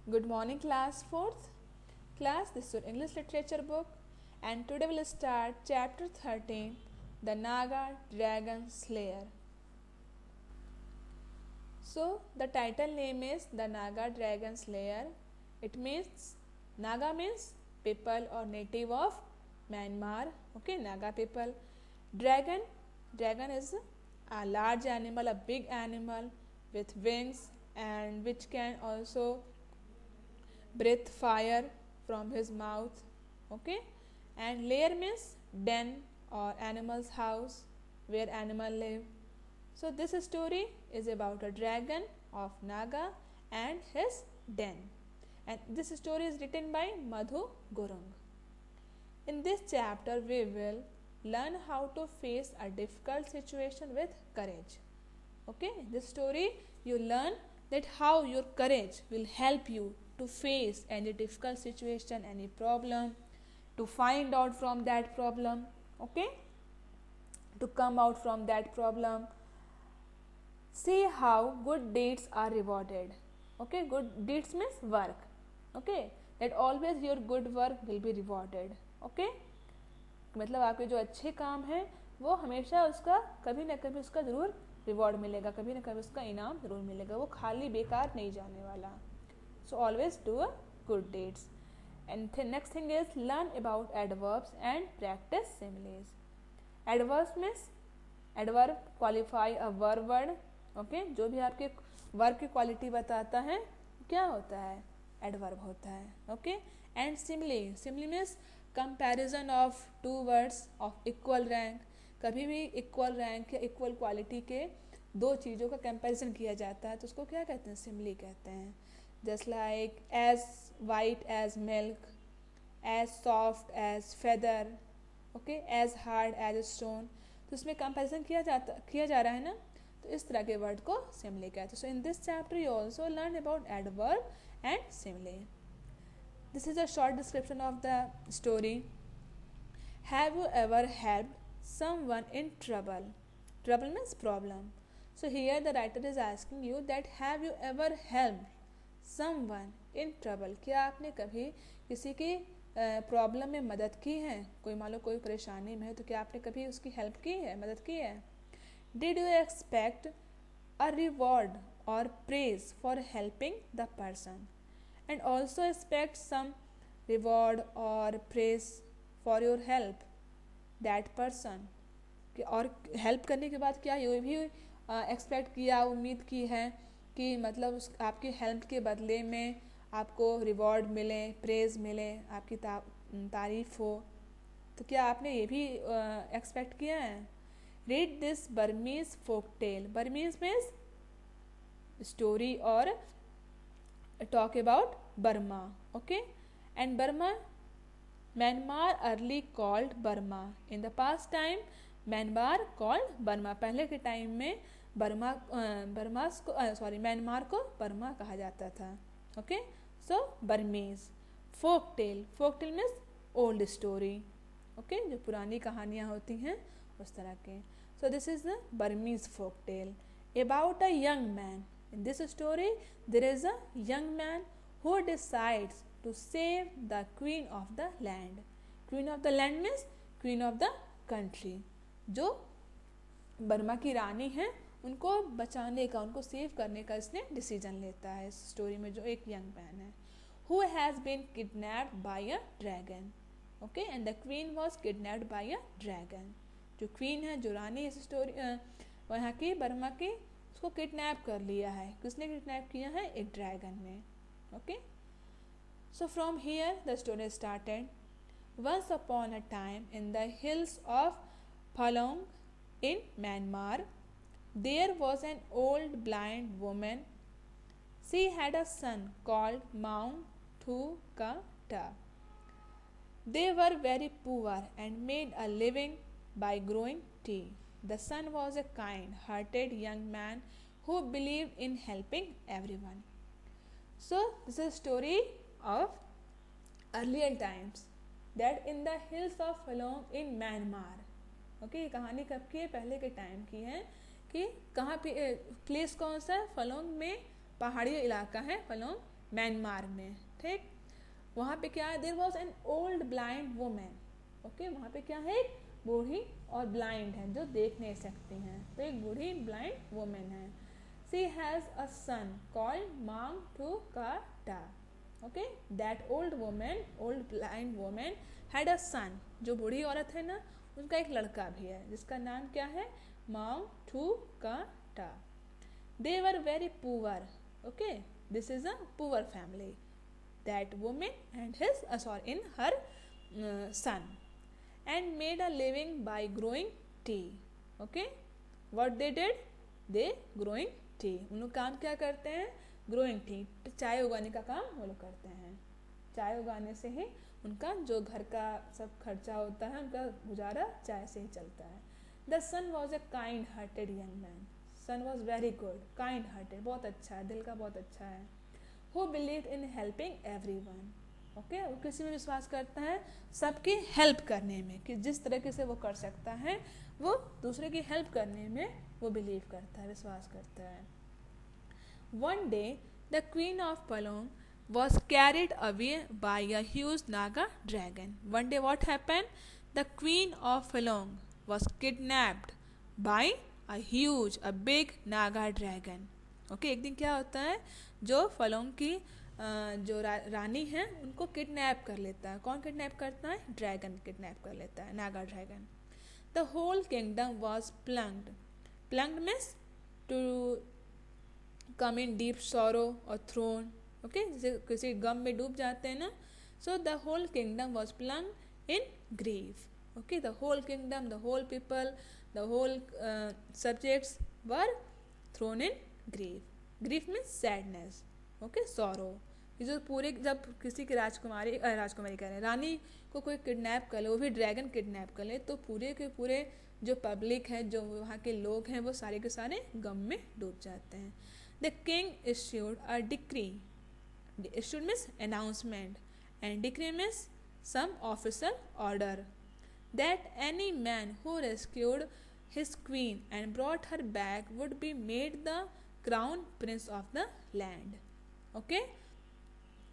Good morning, class 4th. Class, this is your English literature book, and today we'll start chapter 13, The Naga Dragon Slayer. So, the title name is The Naga Dragon Slayer. It means, Naga means people or native of Myanmar. Okay, Naga people. Dragon is a large animal, a big animal with wings, and which can also breathe fire from his mouth. Okay, and lair means den or animal's house where animal live. So this story is about a dragon of Naga and his den, and this story is written by Madhu Gurung. In this chapter we will learn how to face a difficult situation with courage. Okay, in this story you learn that how your courage will help you to face any difficult situation, any problem, to find out from that problem. Okay, to come out from that problem. See how good deeds are rewarded. Okay, good deeds means work. Okay, that always your good work will be rewarded. Okay, मतलब आपके जो अच्छे काम हैं वो हमेशा उसका कभी ना कभी उसका ज़रूर रिवॉर्ड मिलेगा, कभी ना कभी उसका इनाम ज़रूर मिलेगा, वो खाली बेकार नहीं जाने वाला. So always do a good deeds. And next thing is learn about adverbs and practice similes. Adverbs means adverb qualify a word. Okay, जो भी आपके वर्ब की क्वालिटी बताता है क्या होता है, एडवर्ब होता है. Okay, and simile. Simile means comparison of two words of equal rank. कभी भी इक्वल रैंक या इक्वल क्वालिटी के दो चीज़ों का कंपैरिजन किया जाता है तो उसको क्या कहते हैं, सिमिली कहते हैं. Just like as white as milk, as soft as feather, okay, as hard as stone. तो इसमें कंपैरिजन किया जा रहा है ना, तो इस तरह के वर्ड को सिमिली कहते हैं. So in this chapter you also learn about adverb and simile. This is a short description of the story. Have you ever helped someone in trouble? Trouble means problem. So here the writer is asking you that have you ever helped someone in trouble? क्या आपने कभी किसी की problem में मदद की है? कोई मान लो कोई परेशानी में है तो क्या आपने कभी उसकी हेल्प की है, मदद की है? Did you expect a reward or praise for helping the person? And also expect some reward or praise for your help that person. और हेल्प करने के बाद क्या ये भी एक्सपेक्ट किया, उम्मीद की है कि मतलब उस आपकी हेल्प के बदले में आपको रिवॉर्ड मिले, प्रेज मिले, आपकी तारीफ हो. तो क्या आपने ये भी एक्सपेक्ट किया है? Read this Burmese folk tale. Burmese means story और talk about Burma. Okay, and Burma, Myanmar early called Burma. In the past time Myanmar called Burma. पहले के टाइम में म्यांमार को बर्मा कहा जाता था. Okay, so Burmese. Folk tale. Folk tale means old story. Okay, जो पुरानी कहानियाँ होती हैं उस तरह के. So this is the Burmese folk tale about a young man. In this story, there is a young man who decides to save the queen of the land. Queen of the land means queen of the country. जो Burma की रानी है उनको बचाने का, उनको save करने का इसने डिसीजन लेता है. इस स्टोरी में जो एक यंग मैन है, who has been kidnapped by a dragon. Okay, and the queen was kidnapped by a dragon. जो क्वीन है, जो रानी इस स्टोरी वहाँ की बर्मा की, उसको किडनैप कर लिया है. किसने किडनैप किया है? एक ड्रैगन ने. Okay, so from here the story started. Once upon a time in the hills of Phalong in Myanmar there was an old blind woman. She had a son called Maung Thu Ka टा. They were very poor and made a living by growing tea. The son was a kind-hearted young man who believed in helping everyone. So this is a story of earlier times that in the hills of Falong in Myanmar. Okay, ये कहानी कब की है? पहले के time की है. कि कहाँ पे प्लेस कौन सा है? फलोंग में पहाड़ी इलाका है फलोंग म्यांमार में, ठीक। वहाँ पे क्या है, there was an old blind women, okay, वहाँ पे क्या है, एक बूढ़ी और ब्लाइंड है, जो देख नहीं सकती हैं, तो एक बूढ़ी ब्लाइंड वुमेन है। She has a son called Maung Tu Ka Ta, okay, that old woman, old blind woman had a son, जो बूढ़ी औरत है ना, उनका एक लड़का भी है, जिसका नाम क्या है, मांग Tu Ka Ta. They were very poor, okay, this is a poor family, that woman and his in her son, and made a living by growing tea, okay, what they did, they growing tea, उन लोग काम क्या करते हैं, growing tea, चाय उगाने का काम वो लोग करते हैं, चाय उगाने से ही उनका जो घर का सब खर्चा होता है, उनका गुजारा चाय से ही चलता है। The son was a kind hearted young man, son was very good, kind hearted, बहुत अच्छा है, दिल का बहुत अच्छा है। Who believed in helping everyone, okay, वो किसी में विश्वास करता है सबकी हेल्प करने में, कि जिस तरीके से वो कर सकता है वो दूसरे की हेल्प करने में वो बिलीव करता है, विश्वास करता है। One day the queen of Palong was carried away by a huge Naga dragon. One day what happened? The queen of Palong was kidnapped by a big Naga dragon. Okay, एक दिन क्या होता है, जो फलोंग की जो रानी है उनको किडनैप कर लेता है। कौन किडनैप करता है? ड्रैगन किडनैप कर लेता है, Naga dragon. The whole kingdom was plunged, plunged means to come in deep sorrow और थ्रोन, ओके, जैसे किसी गम में डूब जाते हैं ना, so the whole kingdom was plunged in grief, okay, the whole kingdom, the whole people, the whole subjects were thrown in grief, grief means sadness, okay, sorrow. ये जो पूरे, जब किसी की राजकुमारी कह रहे हैं, रानी को कोई किडनैप कर ले, वो भी ड्रैगन किडनैप कर ले, तो पूरे के पूरे जो पब्लिक है, जो वहाँ के लोग हैं, वो सारे के सारे गम में डूब जाते हैं। The king issued a decree, issued means announcement, and decree means some official order, that any man who rescued his queen and brought her back would be made the crown prince of the land, okay.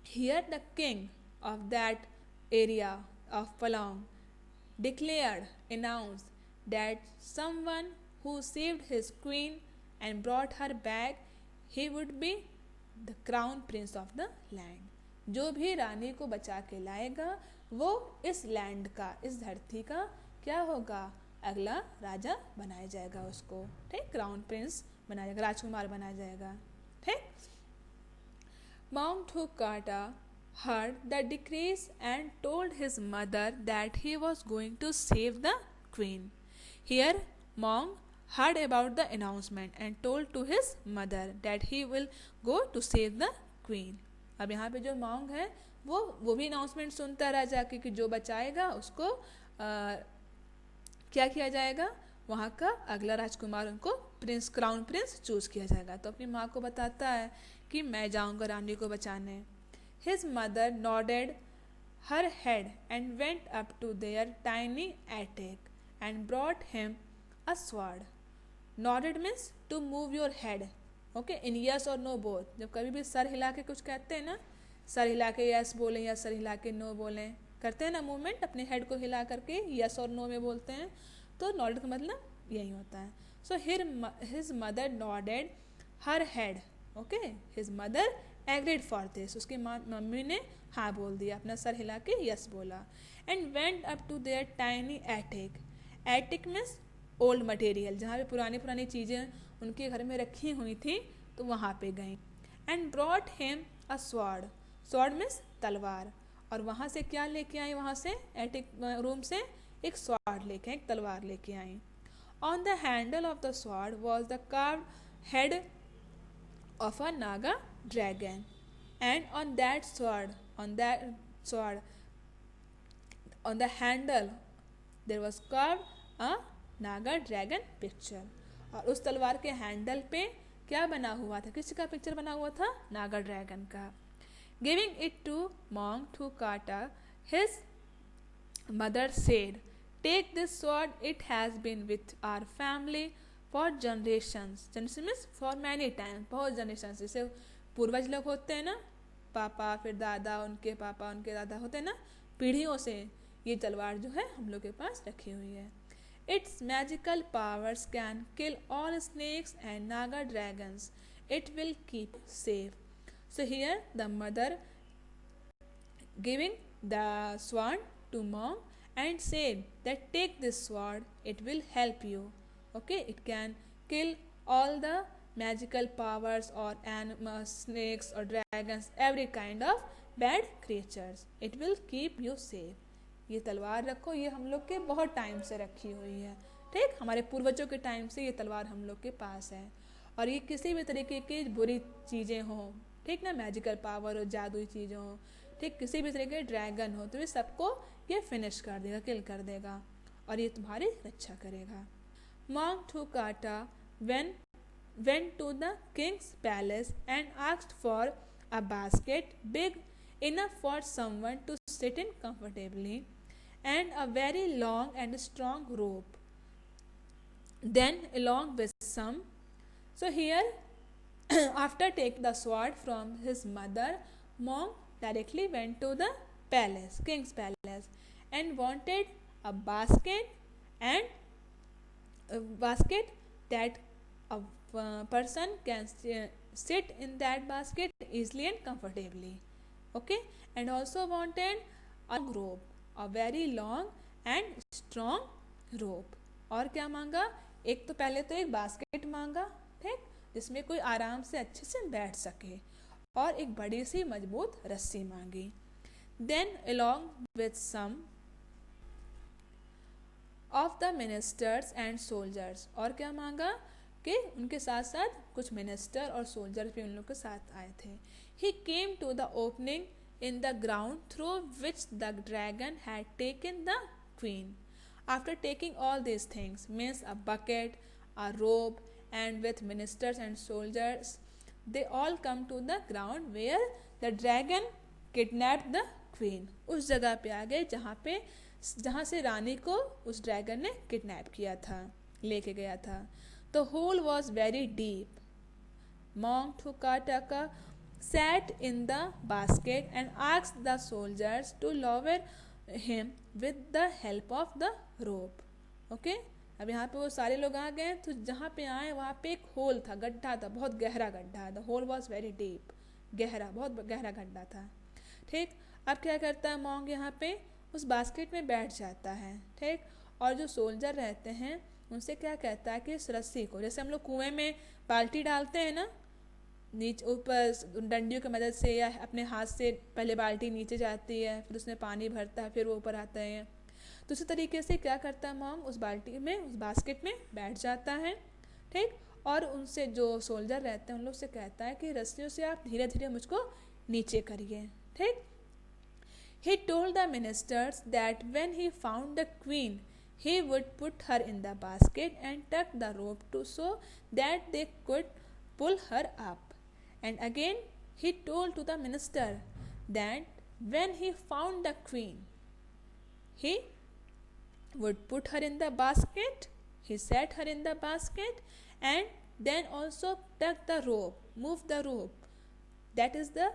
Here the king of that area of Palong announced that someone who saved his queen and brought her back, he would be the crown prince of the land. जो भी रानी को बचा के लाएगा वो इस land का, इस धरती का क्या होगा, अगला राजा बनाया जाएगा उसको, ठीक, क्राउन प्रिंस बनाया जाएगा, राजकुमार बनाया जाएगा, ठीक। Maung Hukata heard the decrees and told his mother that he was going to save the queen. Here Mong heard about the announcement and told to his mother that he will go to save the queen. अब यहाँ पे जो मॉन्ग है वो भी announcement सुनता रहा जाके कि जो बचाएगा उसको क्या किया जाएगा, वहाँ का अगला राजकुमार उनको प्रिंस, क्राउन प्रिंस चूज किया जाएगा। तो अपनी माँ को बताता है कि मैं जाऊँगा रानी को बचाने। His mother nodded her head and went up to their tiny attic and brought him a sword. Nodded means to move your head, okay, in yes or no both. जब कभी भी सर हिला के कुछ कहते हैं ना, सर हिला के यस बोलें या सर हिला के नो बोलें, करते हैं ना मूवमेंट, अपने हेड को हिला करके यस और नो में बोलते हैं, तो नॉडेड का मतलब यही होता है। So his mother nodded her head, okay, his mother agreed for this, उसकी मम्मी ने हाँ बोल दिया, अपना सर हिला के यस बोला। And went up to their tiny attic, attic means old material, जहाँ पे पुरानी पुरानी चीज़ें उनके घर में रखी हुई थी, तो वहाँ पे गई। And brought him a sword, sword means तलवार, और वहाँ से क्या लेके आई, वहाँ से एटिक रूम से एक स्वॉर्ड लेके आई, एक तलवार लेके आई। On the handle of the sword was the carved head of a Naga dragon, and on the handle there was carved a Naga dragon picture, और उस तलवार के हैंडल पे क्या बना हुआ था, किसका पिक्चर बना हुआ था, नागा ड्रैगन का। Giving it to Maung Tu Kata, his mother said, take this sword, it has been with our family for generations, generation means for many time, बहुत जनरेशन, जैसे पूर्वज लोग होते हैं ना, पापा, फिर दादा, उनके पापा, उनके दादा होते हैं ना, पीढ़ियों से ये तलवार जो है हम लोग के पास रखी हुई है। It's magical powers can kill all snakes and Naga dragons, it will keep safe. So here the mother giving the sword to mom and said that take this sword, it will help you. Okay, it can kill all the magical powers or animals, snakes or dragons, every kind of bad creatures. It will keep you safe. ये तलवार रखो, ये हम लोग के बहुत time से रखी हुई है, ठीक, हमारे पूर्वजों के टाइम से ये तलवार हम लोग के पास है। और ये किसी भी तरीके की बुरी चीज़ें हों, ठीक ना, मैजिकल पावर हो, जादुई चीज़ें हों, ठीक, किसी भी तरह के ड्रैगन हो, तो ये सबको ये फिनिश कर देगा, किल कर देगा, और ये तुम्हारी रक्षा करेगा। मॉन्ग टू काटा went to the king's palace and asked for a basket big enough for someone to sit in comfortably and a very long and strong rope. Then along with some, so here after taking the sword from his mother, Monk directly went to the palace, king's palace, and wanted a basket that a person can sit in that basket easily and comfortably. Okay, and also wanted a rope, a very long and strong rope. और क्या मांगा, एक तो पहले तो एक basket मांगा, ठीक, जिसमें कोई आराम से अच्छे से बैठ सके, और एक बड़ी सी मजबूत रस्सी मांगी। Then along with some of the ministers and soldiers, और क्या मांगा कि उनके साथ साथ कुछ मिनिस्टर और सोल्जर भी उन लोग के साथ आए थे। He came to the opening in the ground through which the dragon had taken the queen. After taking all these things, means a bucket, a rope, and with ministers and soldiers, they all come to the ground where the dragon kidnapped the queen. उस जगह पे आ गए जहाँ से रानी को उस dragon ने kidnap किया था, लेके गया था। The hole was very deep. Monk Thukataka sat in the basket and asked the soldiers to lower him with the help of the rope. Okay? अब यहाँ पे वो सारे लोग आ गए, तो जहाँ पे आए वहाँ पे एक होल था, गड्ढा था, बहुत गहरा गड्ढा। The hole was very deep. गहरा, बहुत गहरा गड्ढा था, ठीक। अब क्या करता है मॉन्ग, यहाँ पे उस बास्केट में बैठ जाता है, ठीक, और जो सोल्जर रहते हैं उनसे क्या कहता है कि इस रस्सी को, जैसे हम लोग कुएं में बाल्टी डालते हैं ना, नीचे ऊपर डंडियों की मदद से या अपने हाथ से, पहले बाल्टी नीचे जाती है, फिर उसमें पानी भरता है, फिर वो ऊपर आता है, तो उसी तरीके से क्या करता है मॉन्ग, उस बाल्टी में, उस बास्केट में बैठ जाता है, ठीक, और उनसे जो सोल्जर रहते हैं उन लोग से कहता है कि रस्सियों से आप धीरे धीरे मुझको नीचे करिए, ठीक। He told the ministers that when he found the queen, he would put her in the basket and tuck the rope to so that they could pull her up. And again he told to the minister that when he found the queen, he would put her in the basket, he set her in the basket, and then also tuck the rope, move the rope. That is the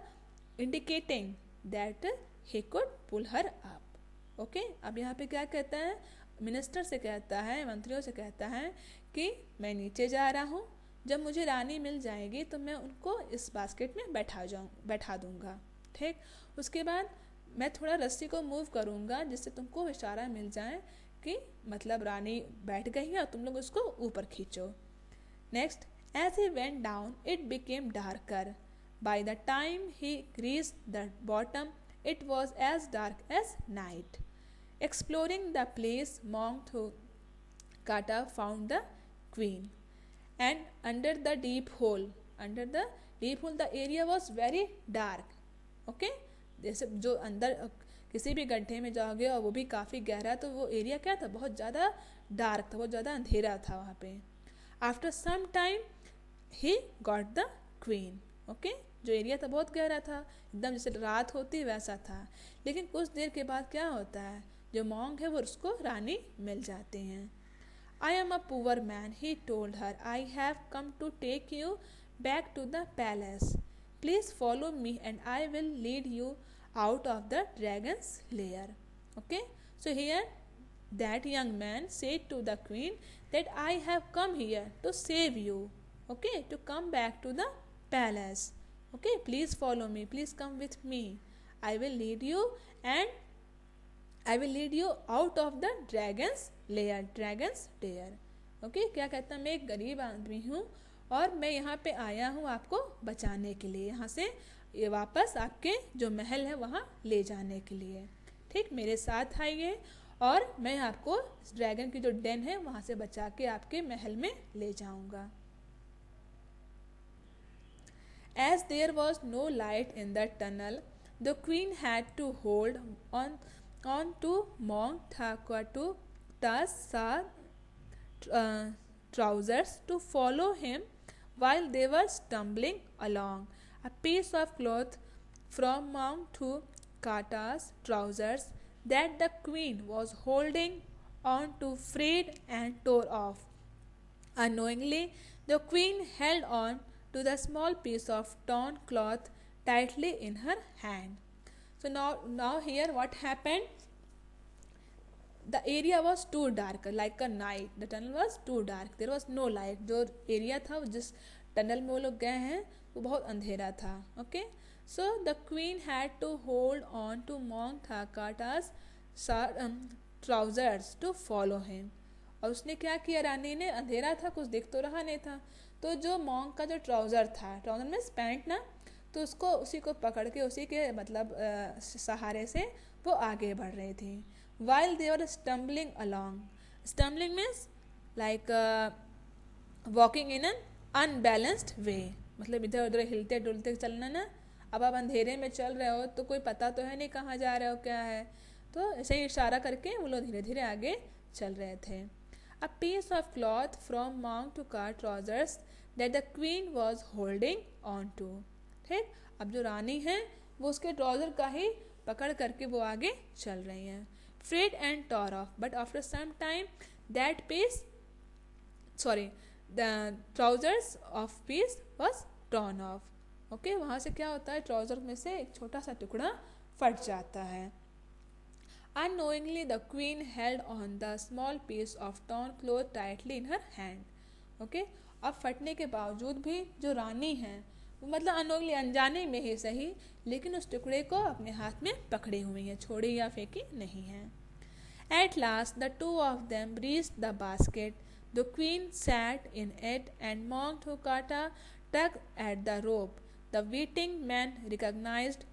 indicating that he could pull her up. Okay? अब यहाँ पे क्या कहता है, minister से कहता है, मंत्रियों से कहता है कि मैं नीचे जा रहा हूँ, जब मुझे रानी मिल जाएगी तो मैं उनको इस बास्केट में बैठा दूंगा, ठीक। उसके बाद मैं थोड़ा रस्सी को मूव करूँगा जिससे तुमको इशारा मिल जाए कि मतलब रानी बैठ गई है और तुम लोग उसको ऊपर खींचो। Next, as he went down it became darker. By the time he reached the bottom it was as dark as night. Exploring the place, Monk Thukata found the queen, and under the deep hole, the area was very dark. Okay, जैसे जो अंदर किसी भी गड्ढे में जाओगे और वो भी काफ़ी गहरा, तो वो एरिया क्या था, बहुत ज़्यादा डार्क था, बहुत ज़्यादा अंधेरा था वहाँ पे। After some time he got the queen. Okay, जो एरिया था बहुत गहरा था, एकदम जैसे रात होती वैसा था, लेकिन कुछ देर के बाद क्या होता है, जो मॉन्क है वो उसको रानी मिल जाते हैं। I am a poor man, he told her, I have come to take you back to the palace. Please follow me and I will lead you out of the dragon's lair. Okay, so here that young man said to the queen that I have come here to save you. Okay, to come back to the palace. Okay, please follow me, please come with me. I will lead you and I will lead you out of the dragon's lair, dragon's lair. Okay, क्या कहता है, मैं एक गरीब आदमी हूँ और मैं यहाँ पे आया हूँ आपको बचाने के लिए, यहाँ से ये वापस आपके जो महल है वहाँ ले जाने के लिए. ठीक, मेरे साथ आइए और मैं आपको इस ड्रैगन की जो डेन है वहाँ से बचा के आपके महल में ले जाऊँगा. As there was no light in the tunnel, the queen had to hold on to Monk Thakatu's trousers to follow him while they were stumbling along. A piece of cloth from Monk Thakatu's trousers that the queen was holding on to frayed and tore off. Unknowingly, the queen held on to the small piece of torn cloth tightly in her hand. So now here what happened? The area was too dark, like a night. The tunnel was too dark. There was no light. जो area था जिस tunnel में वो लोग गए हैं वो बहुत अंधेरा था. Okay, so the queen had to hold on to Monk Thakata's trousers to follow him. और उसने क्या किया, रानी ने, अंधेरा था कुछ दिख तो रहा नहीं था, तो जो मॉन्क का जो ट्राउज़र था, ट्राउज़र में पैंट ना, तो उसको उसी को पकड़ के उसी के मतलब सहारे से वो आगे बढ़ रही थी. While they were stumbling along. Stumbling means like walking in an unbalanced way, मतलब इधर उधर हिलते डुलते चलना ना. अब आप अंधेरे में चल रहे हो तो कोई पता तो है नहीं कहाँ जा रहे हो क्या है, तो ऐसे ही इशारा करके वो लोग धीरे धीरे आगे चल रहे थे. A piece of cloth from Monk Thakatu's trousers that the queen was holding on to. ठीक, अब जो रानी है वो उसके ट्राउज़र का ही पकड़ करके वो आगे चल रही हैं. Frayed and tore off, but after some time that the trousers of piece was torn off. Okay, वहाँ से क्या होता है, ट्राउज़र में से एक छोटा सा टुकड़ा फट जाता है. Unknowingly, the queen held on the small piece of torn cloth tightly in her hand. Okay, अब फटने के बावजूद भी जो रानी है वो मतलब अनोगली अनजाने में ही सही, लेकिन उस टुकड़े को अपने हाथ में पकड़े हुई है, छोड़ी या फेंकी नहीं है. At last, the two of them reached the basket. The queen sat in it and Monk Thakatu tugged at the rope. The waiting man recognized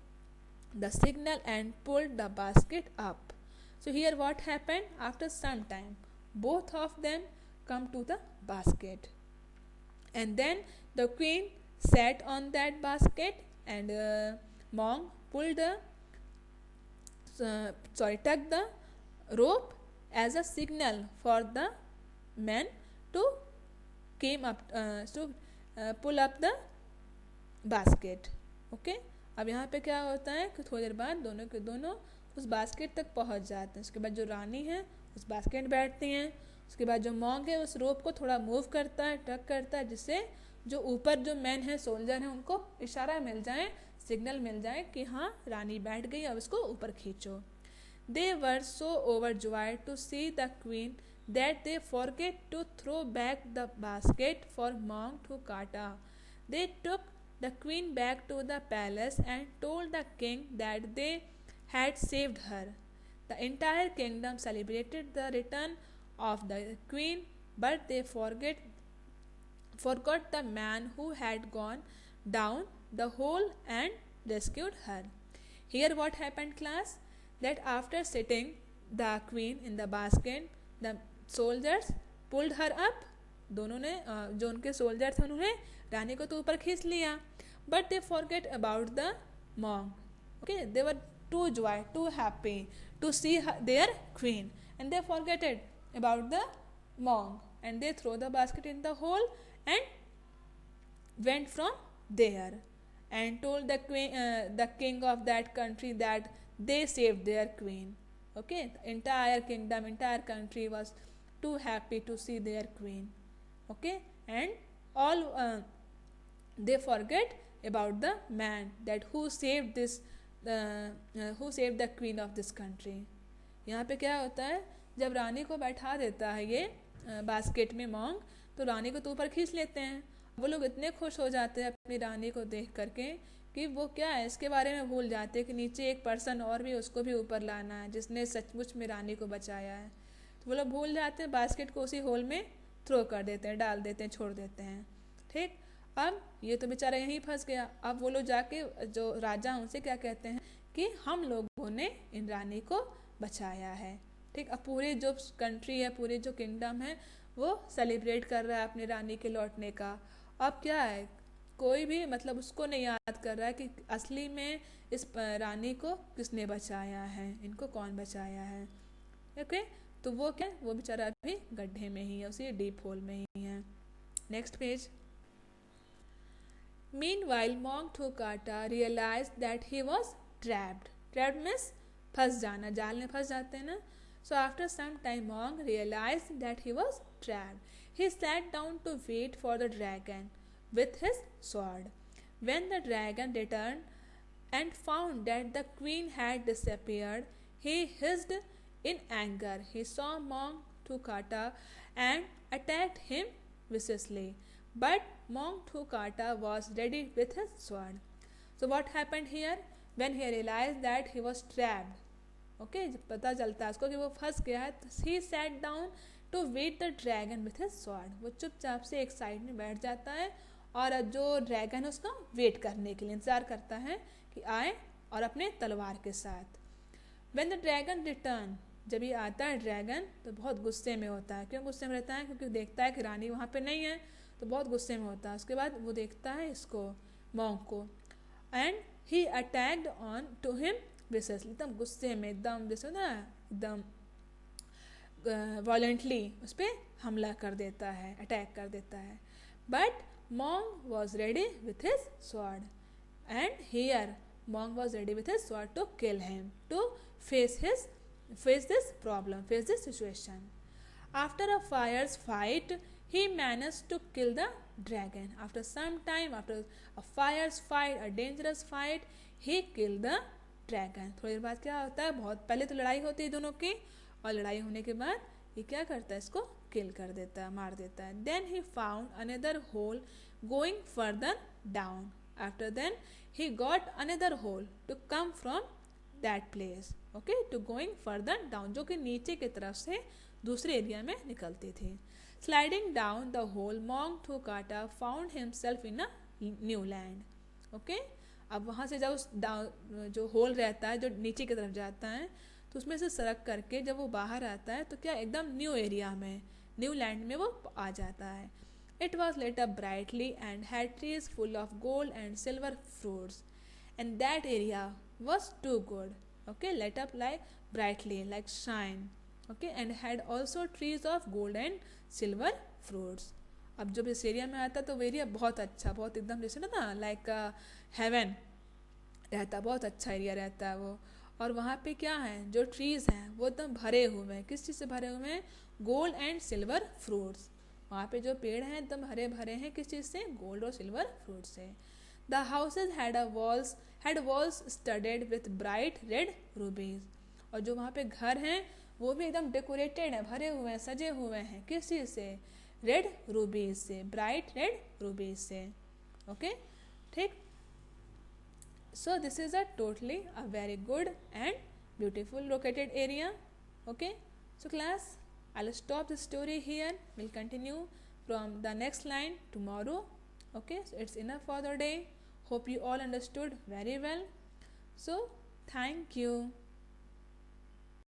the signal and pulled the basket up. So here what happened? After some time, both of them come to the basket, and then the queen sat on that basket and Monk pulled tugged the rope as a signal for the men to came up to pull up the basket. Okay, अब यहाँ पे क्या होता है कि थोड़ी देर बाद दोनों के दोनों उस बास्केट तक पहुँच जाते हैं. उसके बाद जो रानी है उस बास्केट बैठती हैं. उसके बाद जो मॉन्क है उस रोप को थोड़ा मूव करता है, टक करता है, जिससे जो ऊपर जो मैन है, सोल्जर है, उनको इशारा मिल जाए, सिग्नल मिल जाए कि हाँ रानी बैठ गई, अब इसको ऊपर खींचो. They were so overjoyed to see the queen that they forget to throw back the basket for Monk Thakatu. They took the queen back to the palace and told the king that they had saved her. The entire kingdom celebrated the return of the queen, but they forgot the man who had gone down the hole and rescued her. Here what happened, class? That after sitting the queen in the basket, the soldiers pulled her up. दोनों ने जो उनके soldier थे उन्होंने रानी को तो ऊपर खींच लिया, but they forget about the monk. Okay, they were too happy to see their queen, and they forget about the monk, and they throw the basket in the hole and went from there and told the queen, the king of that country, that they saved their queen. Okay, the entire kingdom, entire country was too happy to see their queen. Okay, and all they forget about the man that who saved this who saved the queen of this country. यहाँ पे क्या होता है, जब रानी को बैठा देता है ये बास्केट में मोंग, तो रानी को तो ऊपर खींच लेते हैं. वो लोग इतने खुश हो जाते हैं अपनी रानी को देख करके कि वो क्या है इसके बारे में भूल जाते हैं कि नीचे एक पर्सन और भी उसको भी ऊपर लाना है जिसने सचमुच में रानी को बचाया है. तो वो लोग भूल जाते हैं, बास्केट को उसी होल में थ्रो कर देते हैं, डाल देते हैं, छोड़ देते हैं. ठीक, अब ये तो बेचारा यहीं फंस गया. अब वो लोग जाके जो राजा हैं उनसे क्या कहते हैं कि हम लोगों ने इन रानी को बचाया है. ठीक, अब पूरे जो कंट्री है, पूरे जो किंगडम है, वो सेलिब्रेट कर रहा है अपनी रानी के लौटने का. अब क्या है, कोई भी मतलब उसको नहीं याद कर रहा है कि असली में इस रानी को किसने बचाया है, इनको कौन बचाया है. ओके, तो वो क्या, वो बेचारा अभी गड्ढे में ही है, उसी डीप होल में ही है. Next page. Meanwhile, Monk Thukata realized that he was trapped. Trapped means फंस जाना, जाल में फंस जाते हैं ना. So after some time, Monk realized that he was trapped. He sat down to wait for the dragon with his sword. When the dragon returned and found that the queen had disappeared, he hissed in anger. He saw Monk Thukata and attacked him viciously. But Monk Thukata was ready with his sword. So what happened here? When he realized that he was trapped, okay, जब पता चलता है उसको कि वो फंस गया है, he sat down to wait the dragon with his sword. वो चुपचाप से एक साइड में बैठ जाता है और जो ड्रैगन है उसका वेट करने के लिए इंतजार करता है कि आए और अपने तलवार के साथ. When the dragon returned, जब ये आता है ड्रैगन तो बहुत गुस्से में होता है. क्यों गुस्से में रहता है? क्योंकि देखता है कि रानी वहाँ पे नहीं है, तो बहुत गुस्से में होता है. उसके बाद वो देखता है इसको, मॉन्क को, and he attacked on to him especially, एकदम गुस्से में, एकदम जैसे ना एकदम वॉलेंटली उस पर हमला कर देता है, अटैक कर देता है. But monk was ready with his sword and here monk was ready with his sword to kill him, to face this problem, face this situation. After a fierce fight, he managed to kill the dragon. After some time, after a fierce fight, a dangerous fight, he killed the dragon. थोड़ी देर बाद क्या होता है, बहुत पहले तो लड़ाई होती है दोनों की, और लड़ाई होने के बाद ये क्या करता है, इसको किल कर देता है, मार देता है. Then he found another hole going further down. After then, he got another hole to come from that place, okay, to going further down, जो कि नीचे की तरफ से दूसरे एरिया में निकलती थी. Sliding down the hole, Monk Thukata found himself in a new land. Okay, अब वहाँ से जब उस जो होल रहता है जो नीचे की तरफ जाता है, तो उसमें से सड़क करके जब वो बाहर आता है तो क्या एकदम न्यू एरिया में, न्यू लैंड में वो आ जाता है. It was lit up brightly and had trees full of gold and silver fruits, and that area was too good. Okay, lit up like brightly, like shine. Okay, and had also trees of gold and silver fruits. अब जब इस area में आता है तो वो area बहुत अच्छा, बहुत एकदम जैसे ना लाइक हेवन रहता, बहुत अच्छा एरिया रहता है वो. और वहाँ पे क्या है, जो ट्रीज़ हैं वो एकदम भरे हुए हैं. किस चीज़ से भरे हुए हैं? Gold and silver fruits. वहाँ पे जो पेड़ हैं एकदम हरे भरे हैं, किस चीज़ से? गोल्ड और सिल्वर फ्रूट से. The houses had walls studded with bright red rubies. और जो वहाँ पे घर हैं वो भी एकदम डेकोरेटेड है, भरे हुए हैं, सजे हुए हैं. किस चीज़ से? रेड रूबीज से, ब्राइट रेड रूबीज से. ओके, ठीक. So this is a totally a very good and beautiful located area. Okay, so class, I'll stop the story here. We'll continue from the next line tomorrow. Okay, so it's enough for the day. Hope you all understood very well. So thank you.